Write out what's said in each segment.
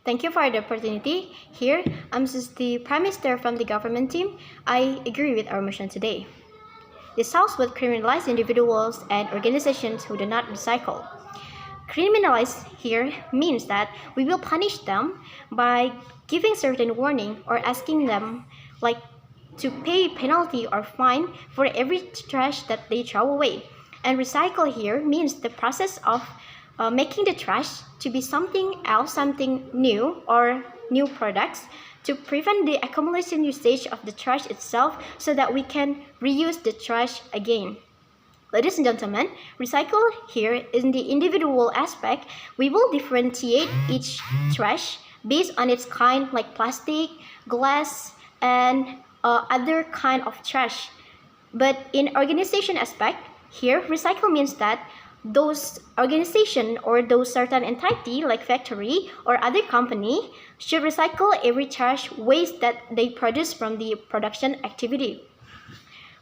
Thank you for the opportunity. Here, I'm just the Prime Minister from the government team. I agree with our motion today. This House would criminalize individuals and organizations who do not recycle. Criminalize here means that we will punish them by giving certain warning or asking them to pay penalty or fine for every trash that they throw away. And recycle here means the process of making the trash to be something else, something new or new products to prevent the accumulation usage of the trash itself so that we can reuse the trash again. Ladies and gentlemen, recycle here in the individual aspect, we will differentiate each trash based on its kind like plastic, glass, and other kind of trash. But in organization aspect, here recycle means that those organization or those certain entity like factory or other company should recycle every trash waste that they produce from the production activity.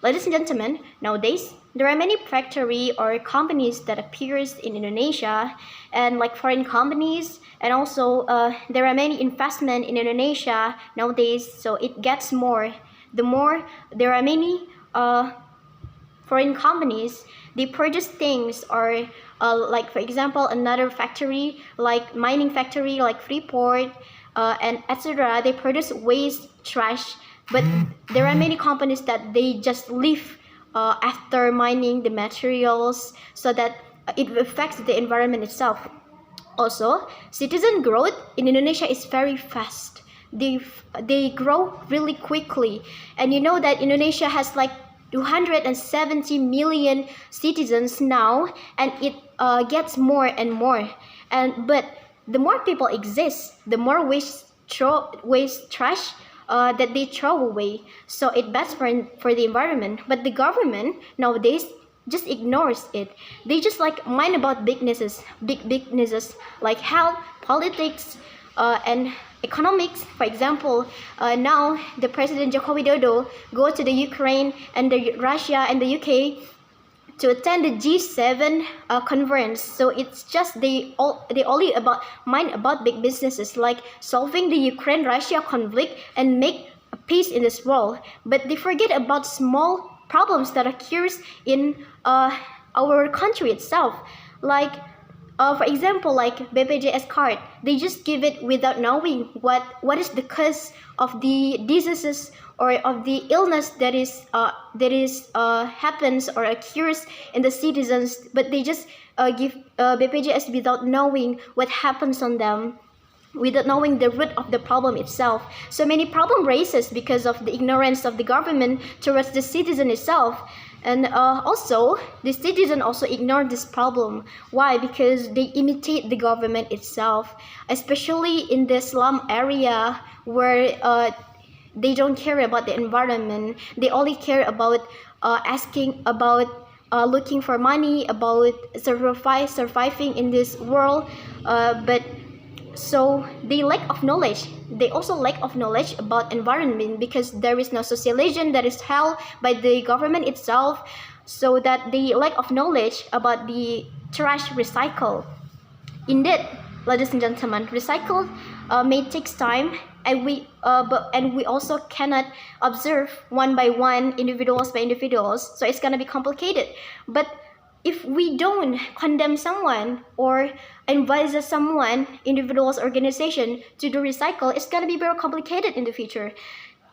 Ladies and gentlemen, nowadays there are many factory or companies that appears in Indonesia and like foreign companies, and also there are many investment in Indonesia nowadays, so it gets more. The more there are many foreign companies, they produce things or like for example another factory like mining factory like Freeport and etc. They produce waste trash, but there are many companies that they just leave after mining the materials so that it affects the environment itself. Also, citizen growth in Indonesia is very fast. They grow really quickly, and you know that Indonesia has like 270 million citizens now, and it gets more and more. But the more people exist, the more waste trash that they throw away. So it bad for the environment. But the government nowadays just ignores it. They just like mind about big businesses like health, politics, and economics. For example, now the President Joko Widodo go to the Ukraine and the Russia and the UK to attend the G7 conference. So it's just they only mind about big businesses like solving the Ukraine-Russia conflict and make a peace in this world. But they forget about small problems that occurs in our country itself, like for example, like BPJS card, they just give it without knowing what is the cause of the diseases or of the illness that happens or occurs in the citizens, but they just give BPJS without knowing what happens on them, without knowing the root of the problem itself. So many problem raises because of the ignorance of the government towards the citizen itself. And also, the citizen also ignore this problem. Why? Because they imitate the government itself, especially in the slum area where they don't care about the environment. They only care about asking about looking for money, about surviving in this world. But so they lack of knowledge. They also lack of knowledge about environment because there is no socialization that is held by the government itself, so that they lack of knowledge about the trash recycle. Indeed, ladies and gentlemen, recycle may take time, and we also cannot observe one by one, individuals by individuals, so it's gonna be complicated. But if we don't condemn someone or advise someone, individuals, organization to do recycle, it's gonna be very complicated in the future.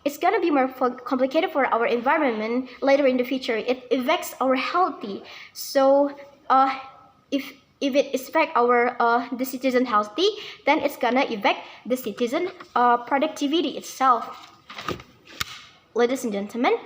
It's gonna be more complicated for our environment later in the future. It affects our healthy. So if it affects our the citizen healthy, then it's gonna affect the citizen productivity itself. Ladies and gentlemen,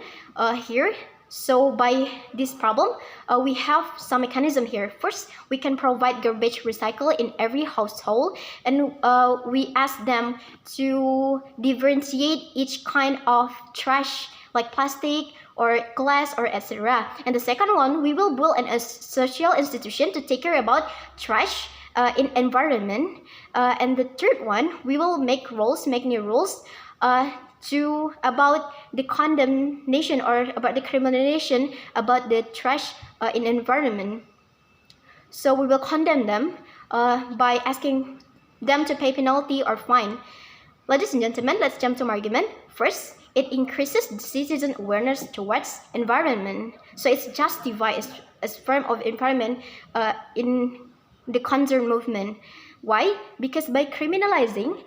here. So by this problem, we have some mechanism here. First, we can provide garbage recycle in every household, and we ask them to differentiate each kind of trash like plastic or glass or etc. And the second one, we will build a social institution to take care about trash in environment. And the third one, we will make new rules about the condemnation or about the criminalization about the trash in environment. So we will condemn them by asking them to pay penalty or fine. Ladies and gentlemen, let's jump to my argument. First, it increases the citizen awareness towards environment. So it's justified as form of environment in the concern movement. Why? Because by criminalizing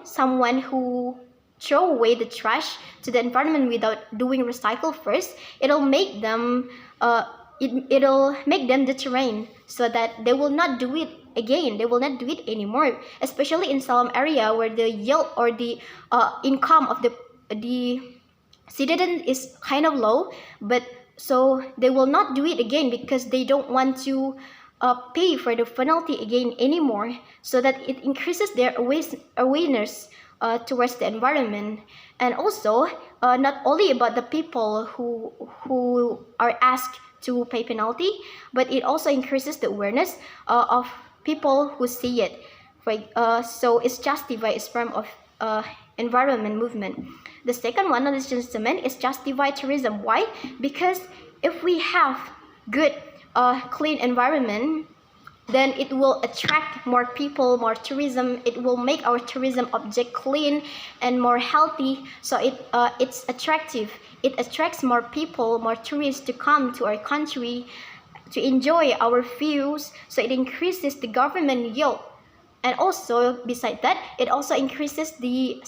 someone who throw away the trash to the environment without doing recycle first, it'll make them deterrent so that they will not do it again. They will not do it anymore, especially in some area where the yield or the income of the citizen is kind of low, but so they will not do it again because they don't want to pay for the penalty again anymore, so that it increases their awareness towards the environment. And also not only about the people who are asked to pay penalty, but it also increases the awareness of people who see it. So it's justified as form of environment movement. The second one, ladies and gentlemen, is justified tourism. Why? Because if we have good clean environment, then it will attract more people, more tourism. It will make our tourism object clean and more healthy. So it's attractive. It attracts more people, more tourists to come to our country to enjoy our views. So it increases the government yield. And also, beside that, it also increases the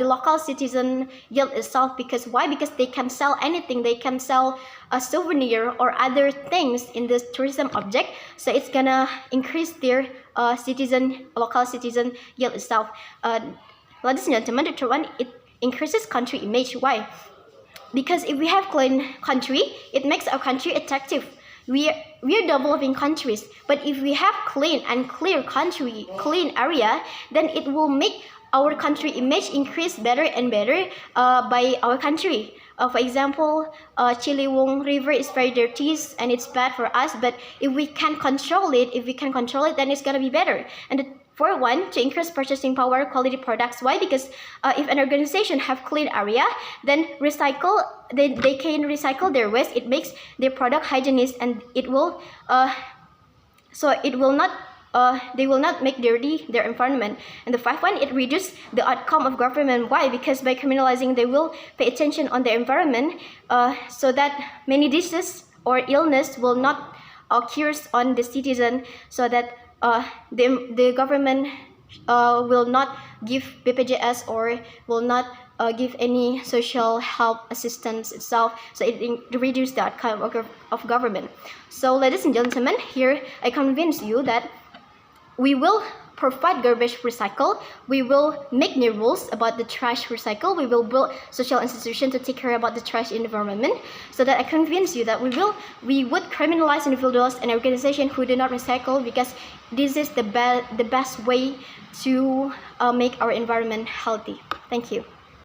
local citizen yield itself. Because why? Because they can sell anything. They can sell a souvenir or other things in this tourism object. So it's gonna increase their local citizen yield itself. Ladies and gentlemen, the third one, it increases country image. Why? Because if we have clean country, it makes our country attractive. We are developing countries, but if we have clean and clear country, clean area, then it will make our country image increase better and better by our country. For example, Ciliwung River is very dirty and it's bad for us, but if we can control it, then it's gonna be better. And the fourth one, to increase purchasing power, quality products. Why? Because if an organization have clean area, then they can recycle their waste. It makes their product hygienic, and they will not make dirty their environment. And the fifth one, it reduces the outcome of government. Why? Because by criminalizing, they will pay attention on the environment, so that many diseases or illness will not occur on the citizen, so that the government will not give BPJS or will not give any social help assistance itself. So it reduces the outcome of government. So ladies and gentlemen, here I convince you that we will provide garbage recycle. We will make new rules about the trash recycle. We will build social institutions to take care about the trash environment, so that I convince you that we would criminalize individuals and organizations who do not recycle, because this is the best way to make our environment healthy. Thank you.